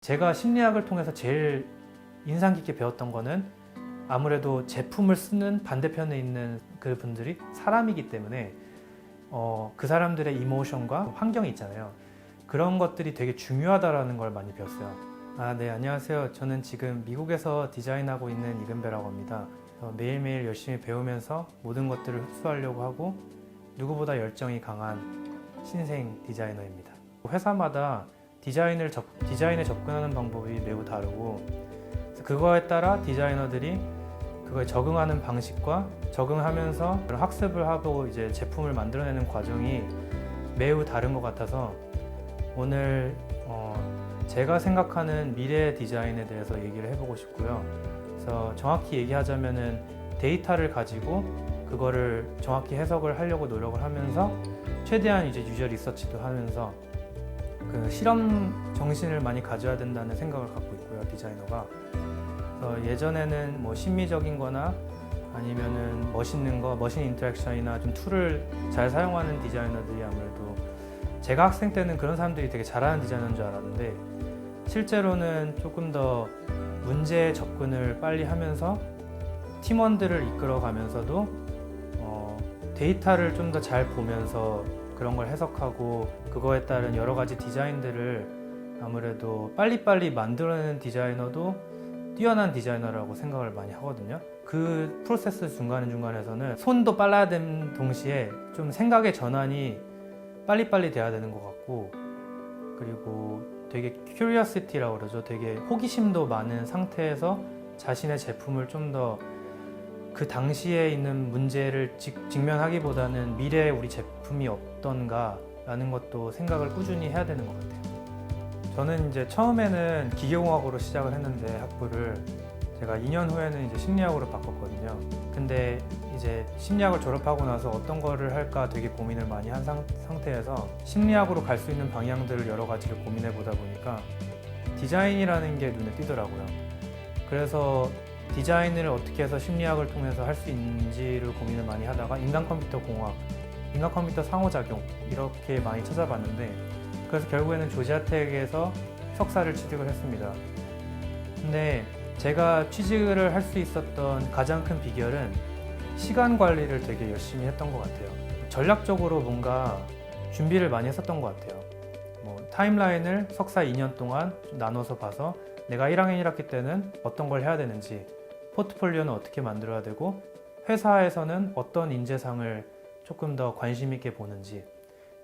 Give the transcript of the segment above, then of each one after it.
제가 심리학을 통해서 제일 인상 깊게 배웠던 거는 아무래도 제품을 쓰는 반대편에 있는 그 분들이 사람이기 때문에 그 사람들의 이모션과 환경이 있잖아요. 그런 것들이 되게 중요하다는 걸 많이 배웠어요. 네, 안녕하세요. 저는 지금 미국에서 디자인하고 있는 이근배라고 합니다. 매일매일 열심히 배우면서 모든 것들을 흡수하려고 하고 누구보다 열정이 강한 신생 디자이너입니다. 회사마다 디자인에 접근하는 방법이 매우 다르고 그거에 따라 디자이너들이 그거에 적응하는 방식과 적응하면서 학습을 하고 이제 제품을 만들어내는 과정이 매우 다른 것 같아서 오늘 제가 생각하는 미래 디자인에 대해서 얘기를 해보고 싶고요. 그래서 정확히 얘기하자면은 데이터를 가지고 그거를 정확히 해석을 하려고 노력을 하면서 최대한 이제 유저 리서치도 하면서 그 실험 정신을 많이 가져야 된다는 생각을 갖고 있고요, 디자이너가. 그래서 예전에는 뭐 심미적인 거나 아니면은 멋있는 거, 머신 인터랙션이나 좀 툴을 잘 사용하는 디자이너들이 아무래도 제가 학생 때는 그런 사람들이 되게 잘하는 디자이너인 줄 알았는데 실제로는 조금 더 문제에 접근을 빨리 하면서 팀원들을 이끌어 가면서도 데이터를 좀 더 잘 보면서 그런 걸 해석하고 그거에 따른 여러 가지 디자인들을 아무래도 빨리빨리 만들어내는 디자이너도 뛰어난 디자이너라고 생각을 많이 하거든요. 그 프로세스 중간중간에서는 손도 빨라야 되는 동시에 좀 생각의 전환이 빨리빨리 돼야 되는 것 같고 그리고 되게 curiosity라고 그러죠. 되게 호기심도 많은 상태에서 자신의 제품을 좀 더 그 당시에 있는 문제를 직면하기보다는 미래에 우리 제품이 어떤가 라는 것도 생각을 꾸준히 해야 되는 것 같아요. 저는 이제 처음에는 기계공학으로 시작을 했는데 학부를 제가 2년 후에는 이제 심리학으로 바꿨거든요. 근데 이제 심리학을 졸업하고 나서 어떤 거를 할까 되게 고민을 많이 한 상태에서 심리학으로 갈 수 있는 방향들을 여러 가지를 고민해 보다 보니까 디자인이라는 게 눈에 띄더라고요. 그래서 디자인을 어떻게 해서 심리학을 통해서 할 수 있는지를 고민을 많이 하다가 인간-컴퓨터 공학, 인간-컴퓨터 상호작용 이렇게 많이 찾아봤는데 그래서 결국에는 조지아텍에서 석사를 취득을 했습니다. 근데 제가 취직을 할 수 있었던 가장 큰 비결은 시간 관리를 되게 열심히 했던 것 같아요. 전략적으로 뭔가 준비를 많이 했었던 것 같아요. 타임라인을 석사 2년 동안 나눠서 봐서 내가 1학년 1학기 때는 어떤 걸 해야 되는지 포트폴리오는 어떻게 만들어야 되고 회사에서는 어떤 인재상을 조금 더 관심 있게 보는지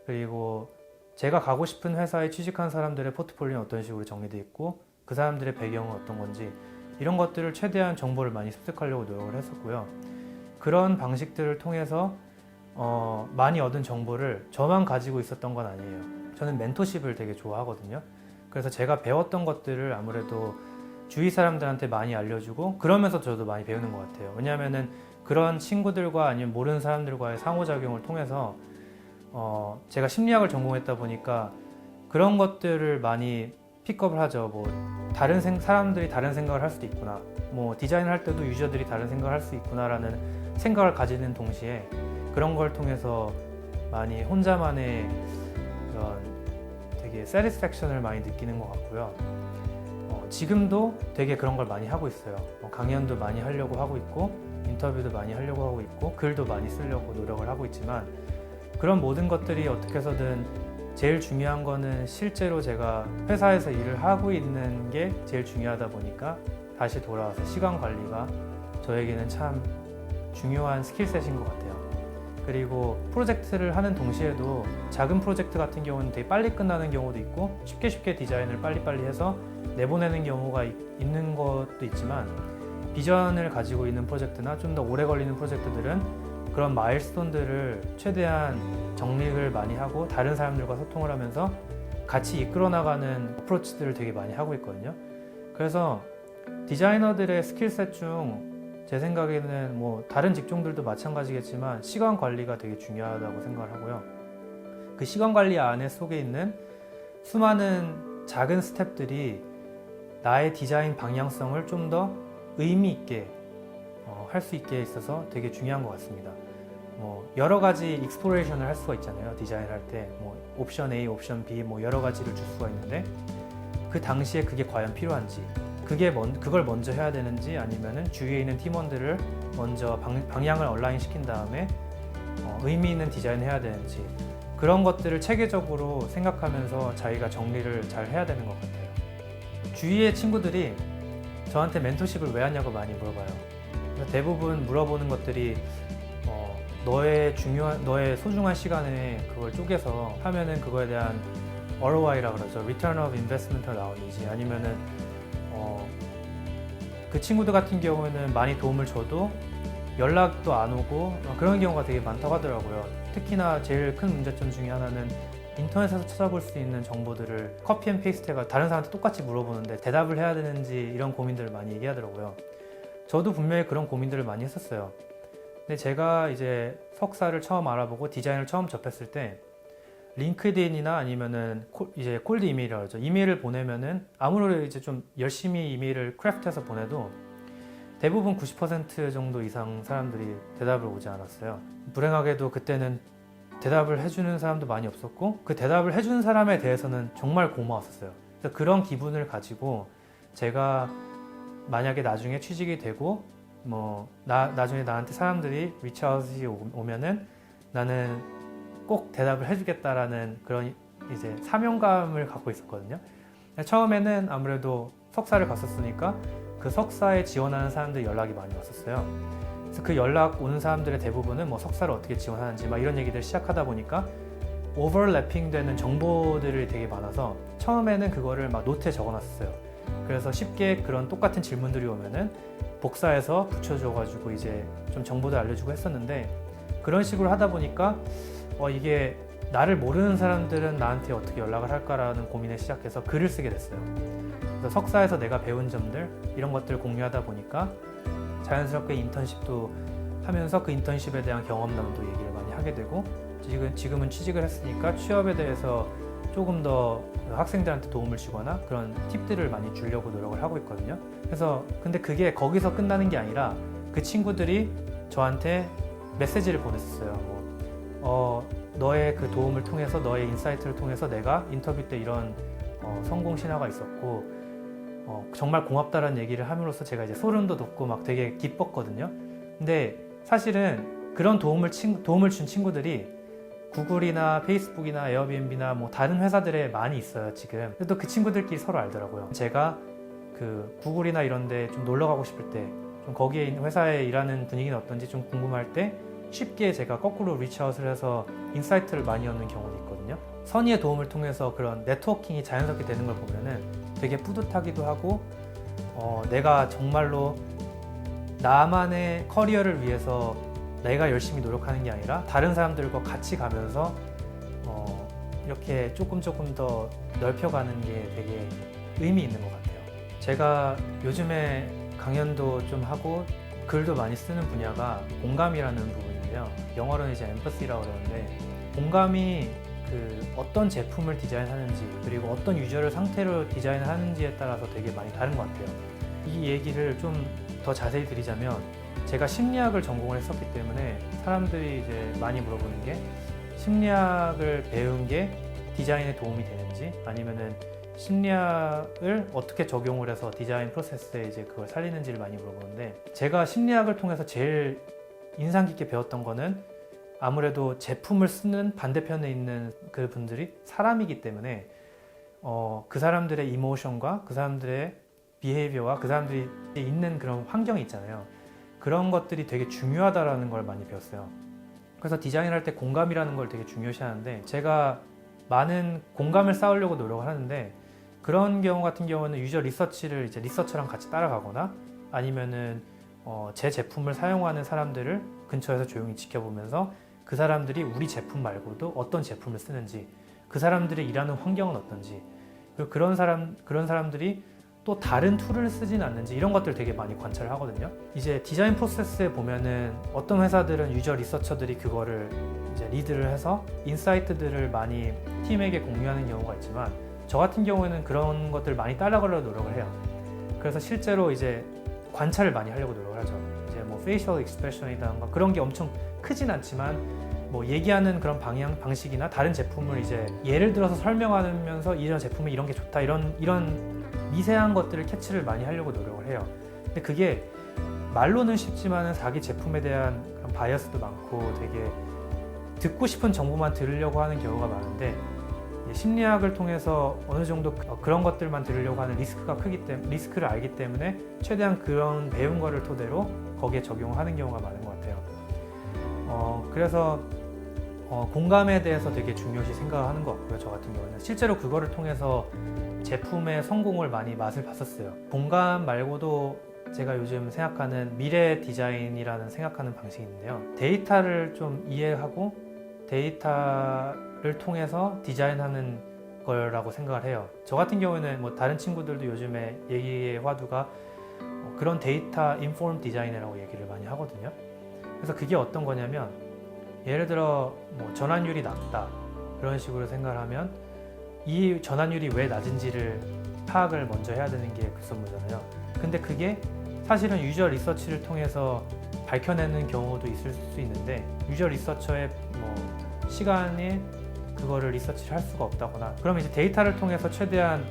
그리고 제가 가고 싶은 회사에 취직한 사람들의 포트폴리오는 어떤 식으로 정리되어 있고 그 사람들의 배경은 어떤 건지 이런 것들을 최대한 정보를 많이 습득하려고 노력을 했었고요. 그런 방식들을 통해서 많이 얻은 정보를 저만 가지고 있었던 건 아니에요. 저는 멘토십을 되게 좋아하거든요. 그래서 제가 배웠던 것들을 아무래도 주위 사람들한테 많이 알려주고 그러면서 저도 많이 배우는 것 같아요. 왜냐하면은 그런 친구들과 아니면 모르는 사람들과의 상호작용을 통해서 제가 심리학을 전공했다 보니까 그런 것들을 많이 픽업을 하죠. 다른 사람들이 다른 생각을 할 수도 있구나. 디자인을 할 때도 유저들이 다른 생각을 할 수 있구나라는 생각을 가지는 동시에 그런 걸 통해서 많이 혼자만의 그런 되게 satisfaction을 많이 느끼는 것 같고요. 지금도 되게 그런 걸 많이 하고 있어요. 강연도 많이 하려고 하고 있고 인터뷰도 많이 하려고 하고 있고 글도 많이 쓰려고 노력을 하고 있지만 그런 모든 것들이 어떻게 해서든 제일 중요한 거는 실제로 제가 회사에서 일을 하고 있는 게 제일 중요하다 보니까 다시 돌아와서 시간 관리가 저에게는 참 중요한 스킬셋인 것 같아요. 그리고 프로젝트를 하는 동시에도 작은 프로젝트 같은 경우는 되게 빨리 끝나는 경우도 있고 쉽게 디자인을 빨리빨리 해서 내보내는 경우가 있는 것도 있지만 비전을 가지고 있는 프로젝트나 좀 더 오래 걸리는 프로젝트들은 그런 마일스톤들을 최대한 정리를 많이 하고 다른 사람들과 소통을 하면서 같이 이끌어 나가는 어프로치들을 되게 많이 하고 있거든요. 그래서 디자이너들의 스킬셋 중 제 생각에는 다른 직종들도 마찬가지겠지만 시간 관리가 되게 중요하다고 생각을 하고요. 그 시간 관리 안에 속에 있는 수많은 작은 스텝들이 나의 디자인 방향성을 좀 더 의미 있게 할 수 있게 있어서 되게 중요한 것 같습니다. 여러 가지 익스플로레이션을 할 수가 있잖아요. 디자인을 할 때 옵션 A, 옵션 B 여러 가지를 줄 수가 있는데 그 당시에 그게 과연 필요한지, 그걸 먼저 해야 되는지, 아니면은 주위에 있는 팀원들을 먼저 방향을 얼라인 시킨 다음에 의미 있는 디자인을 해야 되는지, 그런 것들을 체계적으로 생각하면서 자기가 정리를 잘 해야 되는 것 같아요. 주위의 친구들이 저한테 멘토십을 왜 하냐고 많이 물어봐요. 대부분 물어보는 것들이 너의 소중한 시간에 그걸 쪼개서 하면은 그거에 대한 ROI라 그러죠. Return of Investment가 나오는지, 아니면은 그 친구들 같은 경우에는 많이 도움을 줘도 연락도 안 오고 그런 경우가 되게 많다고 하더라고요. 특히나 제일 큰 문제점 중에 하나는 인터넷에서 찾아볼 수 있는 정보들을 커피 앤 페이스트가 다른 사람한테 똑같이 물어보는데 대답을 해야 되는지, 이런 고민들을 많이 얘기하더라고요. 저도 분명히 그런 고민들을 많이 했었어요. 근데 제가 이제 석사를 처음 알아보고 디자인을 처음 접했을 때 링크드인이나 아니면은 이제 콜드 이메일이라고 하죠. 이메일을 보내면은 아무리 이제 좀 열심히 이메일을 크래프트해서 보내도 대부분 90% 정도 이상 사람들이 대답을 오지 않았어요. 불행하게도 그때는 대답을 해주는 사람도 많이 없었고, 그 대답을 해주는 사람에 대해서는 정말 고마웠었어요. 그래서 그런 기분을 가지고 제가 만약에 나중에 취직이 되고 나중에 나한테 사람들이 리치아웃이 오면은 나는 꼭 대답을 해주겠다라는 그런 이제 사명감을 갖고 있었거든요. 처음에는 아무래도 석사를 갔었으니까 그 석사에 지원하는 사람들 연락이 많이 왔었어요. 그래서 그 연락 오는 사람들의 대부분은 석사를 어떻게 지원하는지 이런 얘기들 시작하다 보니까 오버래핑 되는 정보들이 되게 많아서 처음에는 그거를 노트에 적어놨었어요. 그래서 쉽게 그런 똑같은 질문들이 오면은 복사해서 붙여줘가지고 이제 좀 정보도 알려주고 했었는데, 그런 식으로 하다 보니까 이게 나를 모르는 사람들은 나한테 어떻게 연락을 할까라는 고민을 시작해서 글을 쓰게 됐어요. 그래서 석사에서 내가 배운 점들 이런 것들을 공유하다 보니까 자연스럽게 인턴십도 하면서 그 인턴십에 대한 경험담도 얘기를 많이 하게 되고, 지금은 취직을 했으니까 취업에 대해서 조금 더 학생들한테 도움을 주거나 그런 팁들을 많이 주려고 노력을 하고 있거든요. 그래서 근데 그게 거기서 끝나는 게 아니라 그 친구들이 저한테 메시지를 보냈어요. 너의 그 도움을 통해서, 너의 인사이트를 통해서 내가 인터뷰 때 이런 성공 신화가 있었고 정말 고맙다라는 얘기를 함으로써 제가 이제 소름도 돋고 되게 기뻤거든요. 근데 사실은 그런 도움을 준 친구들이 구글이나 페이스북이나 에어비앤비나 다른 회사들에 많이 있어요, 지금. 또 그 친구들끼리 서로 알더라고요. 제가 그 구글이나 이런 데 좀 놀러 가고 싶을 때, 좀 거기에 있는 회사에 일하는 분위기는 어떤지 좀 궁금할 때 쉽게 제가 거꾸로 리치아웃을 해서 인사이트를 많이 얻는 경우도 있거든요. 선의의 도움을 통해서 그런 네트워킹이 자연스럽게 되는 걸 보면은 되게 뿌듯하기도 하고, 내가 정말로 나만의 커리어를 위해서 내가 열심히 노력하는 게 아니라 다른 사람들과 같이 가면서 이렇게 조금 더 넓혀가는 게 되게 의미 있는 것 같아요. 제가 요즘에 강연도 좀 하고 글도 많이 쓰는 분야가 공감이라는 부분인데요. 영어로는 이제 empathy라고 그러는데, 공감이 그 어떤 제품을 디자인하는지, 그리고 어떤 유저를 상태로 디자인을 하는지에 따라서 되게 많이 다른 것 같아요. 이 얘기를 좀 더 자세히 드리자면, 제가 심리학을 전공을 했었기 때문에 사람들이 이제 많이 물어보는 게, 심리학을 배운 게 디자인에 도움이 되는지, 아니면은 심리학을 어떻게 적용을 해서 디자인 프로세스에 이제 그걸 살리는지를 많이 물어보는데, 제가 심리학을 통해서 제일 인상 깊게 배웠던 거는 아무래도 제품을 쓰는 반대편에 있는 그 분들이 사람이기 때문에 그 사람들의 이모션과 그 사람들의 비헤이비어와 그 사람들이 있는 그런 환경이 있잖아요. 그런 것들이 되게 중요하다라는 걸 많이 배웠어요. 그래서 디자인을 할 때 공감이라는 걸 되게 중요시하는데, 제가 많은 공감을 쌓으려고 노력을 하는데, 그런 경우 같은 경우는 유저 리서치를 이제 리서처랑 같이 따라가거나, 아니면은 제 제품을 사용하는 사람들을 근처에서 조용히 지켜보면서 그 사람들이 우리 제품 말고도 어떤 제품을 쓰는지, 그 사람들이 일하는 환경은 어떤지, 그리고 그런 사람들이 또 다른 툴을 쓰진 않는지, 이런 것들을 되게 많이 관찰을 하거든요. 이제 디자인 프로세스에 보면은 어떤 회사들은 유저 리서처들이 그거를 이제 리드를 해서 인사이트들을 많이 팀에게 공유하는 경우가 있지만, 저 같은 경우에는 그런 것들을 많이 따라가려고 노력을 해요. 그래서 실제로 이제 관찰을 많이 하려고 노력을 하죠. 이제 페이셜 익스프레션이라던가 그런 게 엄청 크진 않지만 뭐 얘기하는 그런 방식이나 다른 제품을 이제 예를 들어서 설명하면서 이런 제품이 이런 게 좋다 이런 미세한 것들을 캐치를 많이 하려고 노력을 해요. 근데 그게 말로는 쉽지만은 자기 제품에 대한 그런 바이어스도 많고 되게 듣고 싶은 정보만 들으려고 하는 경우가 많은데 심리학을 통해서 어느 정도 그런 것들만 들으려고 하는 리스크가 크기 때문에 리스크를 알기 때문에 최대한 그런 배운 거를 토대로 거기에 적용하는 경우가 많은 것 같아요. 그래서 공감에 대해서 되게 중요시 생각하는 것 같고요. 저 같은 경우는 실제로 그거를 통해서 제품의 성공을 많이 맛을 봤었어요. 공감 말고도 제가 요즘 생각하는 미래 디자인이라는 생각하는 방식이 있는데요. 데이터를 좀 이해하고 데이터를 통해서 디자인하는 거라고 생각을 해요. 저 같은 경우에는 뭐 다른 친구들도 요즘에 얘기의 화두가 그런 데이터 인폼 디자인이라고 얘기를 많이 하거든요. 그래서 그게 어떤 거냐면 예를 들어 뭐 전환율이 낮다 그런 식으로 생각을 하면 이 전환율이 왜 낮은지를 파악을 먼저 해야 되는 게 그 업무잖아요. 근데 그게 사실은 유저 리서치를 통해서 밝혀내는 경우도 있을 수 있는데 유저 리서처의 뭐 시간에 그거를 리서치를 할 수가 없다거나 그러면 이제 데이터를 통해서 최대한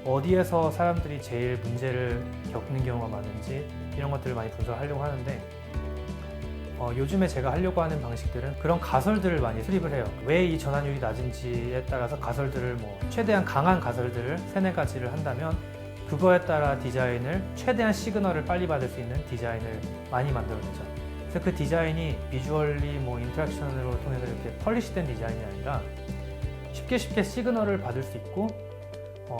어디에서 사람들이 제일 문제를 겪는 경우가 많은지 이런 것들을 많이 분석하려고 하는데 요즘에 제가 하려고 하는 방식들은 그런 가설들을 많이 수립을 해요. 왜 이 전환율이 낮은지에 따라서 가설들을 뭐 최대한 강한 가설들을 3-4가지를 한다면 그거에 따라 디자인을 최대한 시그널을 빨리 받을 수 있는 디자인을 많이 만들어내죠. 그래서 그 디자인이 비주얼리 뭐 인터랙션으로 통해서 이렇게 펄리시된 디자인이 아니라 쉽게 시그널을 받을 수 있고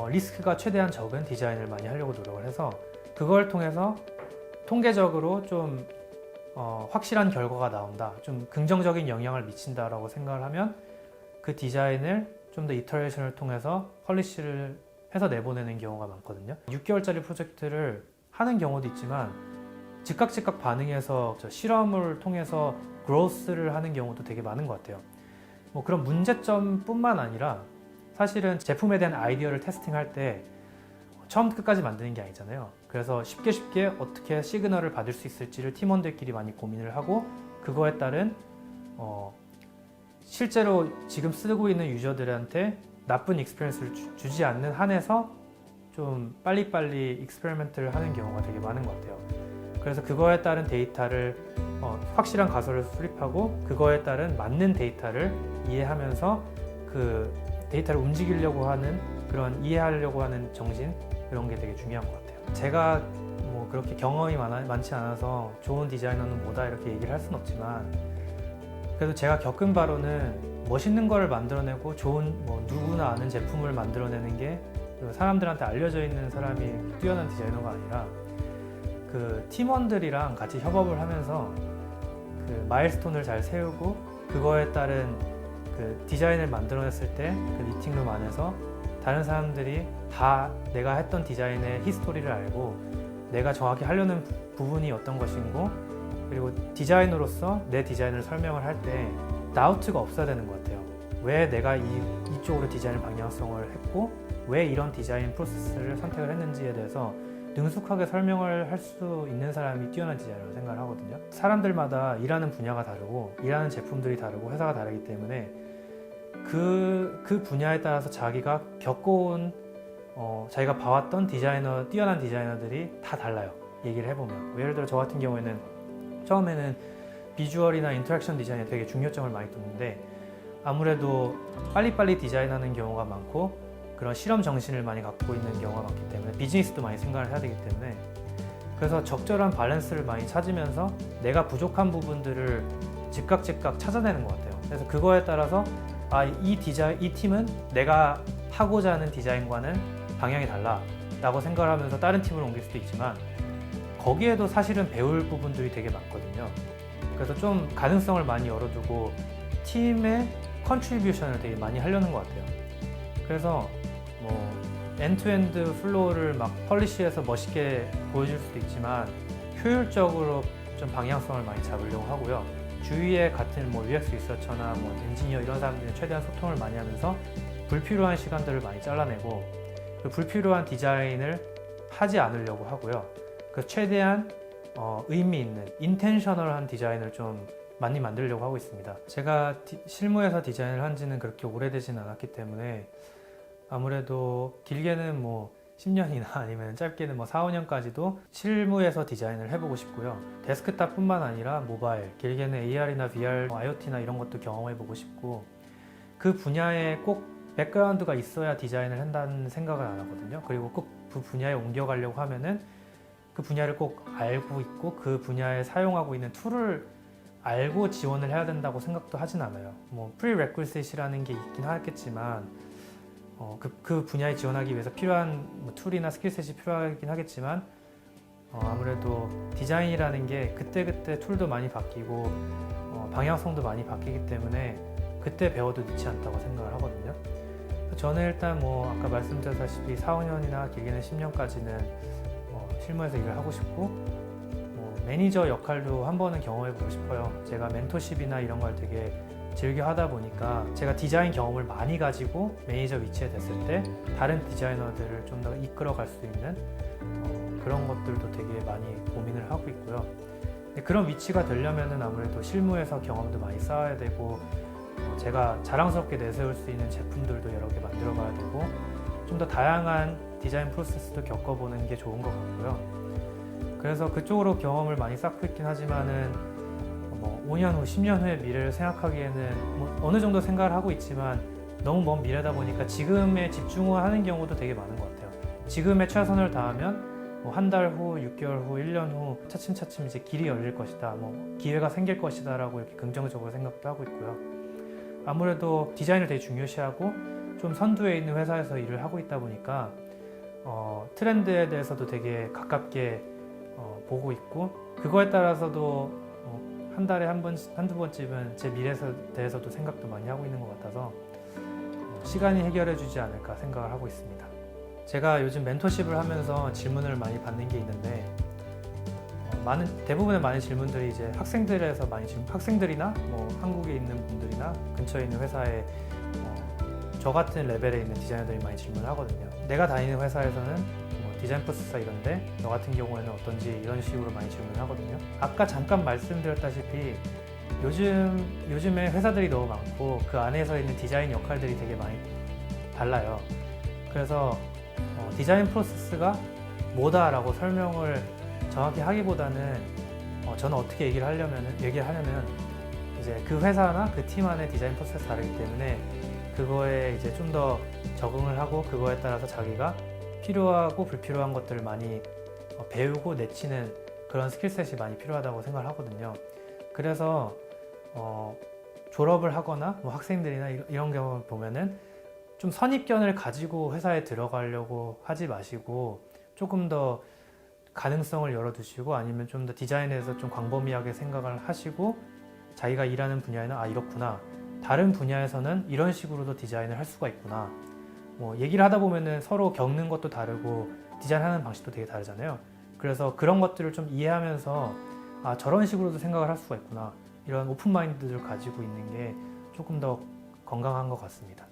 리스크가 최대한 적은 디자인을 많이 하려고 노력을 해서 그걸 통해서 통계적으로 좀 확실한 결과가 나온다, 좀 긍정적인 영향을 미친다라고 생각을 하면 그 디자인을 좀 더 이터레이션을 통해서 펄리시를 해서 내보내는 경우가 많거든요. 6개월짜리 프로젝트를 하는 경우도 있지만 즉각 반응해서 실험을 통해서 그로스를 하는 경우도 되게 많은 것 같아요. 뭐 그런 문제점뿐만 아니라 사실은 제품에 대한 아이디어를 테스팅할 때 처음부터 끝까지 만드는 게 아니잖아요. 그래서 쉽게 어떻게 시그널을 받을 수 있을지를 팀원들끼리 많이 고민을 하고 그거에 따른 실제로 지금 쓰고 있는 유저들한테 나쁜 익스피리언스를 주지 않는 한에서 좀 빨리빨리 익스페리먼트를 하는 경우가 되게 많은 것 같아요. 그래서 그거에 따른 데이터를 확실한 가설을 수립하고 그거에 따른 맞는 데이터를 이해하면서 그 데이터를 움직이려고 하는 그런 이해하려고 하는 정신 그런 게 되게 중요한 것 같아요. 제가 뭐 그렇게 경험이 많지 않아서 좋은 디자이너는 뭐다 이렇게 얘기를 할 수는 없지만 그래도 제가 겪은 바로는 멋있는 거를 만들어내고 좋은 뭐 누구나 아는 제품을 만들어내는 게 사람들한테 알려져 있는 사람이 뛰어난 디자이너가 아니라 그 팀원들이랑 같이 협업을 하면서 그 마일스톤을 잘 세우고 그거에 따른 그 디자인을 만들어냈을 때 그 미팅룸 안에서 다른 사람들이 다 내가 했던 디자인의 히스토리를 알고 내가 정확히 하려는 부분이 어떤 것인고 그리고 디자이너로서 내 디자인을 설명을 할 때 다우트가 없어야 되는 것 같아요. 왜 내가 이쪽으로 디자인 방향성을 했고 왜 이런 디자인 프로세스를 선택을 했는지에 대해서 능숙하게 설명을 할 수 있는 사람이 뛰어난 디자이너라고 생각을 하거든요. 사람들마다 일하는 분야가 다르고 일하는 제품들이 다르고 회사가 다르기 때문에 그 분야에 따라서 자기가 겪어온 자기가 봐왔던 뛰어난 디자이너들이 다 달라요. 얘기를 해보면 예를 들어 저 같은 경우에는 처음에는 비주얼이나 인터랙션 디자인에 되게 중요점을 많이 뒀는데 아무래도 빨리빨리 디자인하는 경우가 많고 그런 실험 정신을 많이 갖고 있는 경우가 많기 때문에 비즈니스도 많이 생각을 해야 되기 때문에 그래서 적절한 밸런스를 많이 찾으면서 내가 부족한 부분들을 즉각 찾아내는 것 같아요. 그래서 그거에 따라서 이 팀은 내가 하고자 하는 디자인과는 방향이 달라 라고 생각을 하면서 다른 팀으로 옮길 수도 있지만 거기에도 사실은 배울 부분들이 되게 많거든요. 그래서 좀 가능성을 많이 열어두고 팀의 컨트리뷰션을 되게 많이 하려는 것 같아요. 그래서 뭐 엔투엔드 플로우를 막 펄리시해서 멋있게 보여줄 수도 있지만 효율적으로 좀 방향성을 많이 잡으려고 하고요. 주위에 같은 뭐 UX 리서처나 뭐 엔지니어 이런 사람들은 최대한 소통을 많이 하면서 불필요한 시간들을 많이 잘라내고 그 불필요한 디자인을 하지 않으려고 하고요. 그 최대한 의미 있는 인텐셔널한 디자인을 좀 많이 만들려고 하고 있습니다. 제가 실무에서 디자인을 한 지는 그렇게 오래되진 않았기 때문에 아무래도 길게는 뭐 10년이나 아니면 짧게는 뭐 4, 5년까지도 실무에서 디자인을 해보고 싶고요. 데스크탑뿐만 아니라 모바일, 길게는 AR이나 VR, IoT나 이런 것도 경험해보고 싶고, 그 분야에 꼭 백그라운드가 있어야 디자인을 한다는 생각을 안 하거든요. 그리고 꼭 그 분야에 옮겨가려고 하면은 그 분야를 꼭 알고 있고 그 분야에 사용하고 있는 툴을 알고 지원을 해야 된다고 생각도 하진 않아요. 뭐 prerequisite이라는 게 있긴 하겠지만 그 분야에 지원하기 위해서 필요한 뭐 툴이나 스킬셋이 필요하긴 하겠지만 아무래도 디자인이라는 게 그때그때 툴도 많이 바뀌고 방향성도 많이 바뀌기 때문에 그때 배워도 늦지 않다고 생각을 하거든요. 저는 일단 뭐 아까 말씀드렸다시피 4, 5년이나 길게는 10년까지는 실무에서 일을 하고 싶고 매니저 역할도 한 번은 경험해보고 싶어요. 제가 멘토십이나 이런 걸 되게 즐겨 하다 보니까 제가 디자인 경험을 많이 가지고 매니저 위치에 됐을 때 다른 디자이너들을 좀 더 이끌어갈 수 있는 그런 것들도 되게 많이 고민을 하고 있고요. 그런 위치가 되려면은 아무래도 실무에서 경험도 많이 쌓아야 되고 제가 자랑스럽게 내세울 수 있는 제품들도 여러 개 만들어 봐야 되고 좀 더 다양한 디자인 프로세스도 겪어보는 게 좋은 것 같고요. 그래서 그쪽으로 경험을 많이 쌓고 있긴 하지만은 5년 후, 10년 후의 미래를 생각하기에는 뭐 어느 정도 생각을 하고 있지만 너무 먼 미래다 보니까 지금에 집중하는 경우도 되게 많은 것 같아요. 지금에 최선을 다하면 뭐 한 달 후, 6개월 후, 1년 후 차츰차츰 이제 길이 열릴 것이다, 뭐 기회가 생길 것이다라고 이렇게 긍정적으로 생각도 하고 있고요. 아무래도 디자인을 되게 중요시하고 좀 선두에 있는 회사에서 일을 하고 있다 보니까 트렌드에 대해서도 되게 가깝게 보고 있고 그거에 따라서도 한 달에 한두 번쯤은 제 미래에 대해서도 생각도 많이 하고 있는 것 같아서 시간이 해결해 주지 않을까 생각을 하고 있습니다. 제가 요즘 멘토십을 하면서 질문을 많이 받는 게 있는데 대부분의 많은 질문들이 이제 학생들에서 많이 학생들이나 뭐 한국에 있는 분들이나 근처에 있는 회사에 저 같은 레벨에 있는 디자이너들이 많이 질문을 하거든요. 내가 다니는 회사에서는 디자인 프로세스가 이런데 너 같은 경우에는 어떤지 이런 식으로 많이 질문을 하거든요. 아까 잠깐 말씀드렸다시피 요즘에 회사들이 너무 많고 그 안에서 있는 디자인 역할들이 되게 많이 달라요. 그래서 디자인 프로세스가 뭐다라고 설명을 정확히 하기보다는 저는 어떻게 얘기를 하려면 이제 그 회사나 그 팀 안의 디자인 프로세스가 다르기 때문에 그거에 이제 좀 더 적응을 하고 그거에 따라서 자기가 필요하고 불필요한 것들을 많이 배우고 내치는 그런 스킬셋이 많이 필요하다고 생각을 하거든요. 그래서 졸업을 하거나 뭐 학생들이나 이런 경우 보면은 좀 선입견을 가지고 회사에 들어가려고 하지 마시고 조금 더 가능성을 열어두시고 아니면 좀 더 디자인에 대해서 좀 광범위하게 생각을 하시고 자기가 일하는 분야에는 이렇구나, 다른 분야에서는 이런 식으로도 디자인을 할 수가 있구나, 뭐 얘기를 하다 보면은 서로 겪는 것도 다르고 디자인하는 방식도 되게 다르잖아요. 그래서 그런 것들을 좀 이해하면서 저런 식으로도 생각을 할 수가 있구나, 이런 오픈 마인드를 가지고 있는 게 조금 더 건강한 것 같습니다.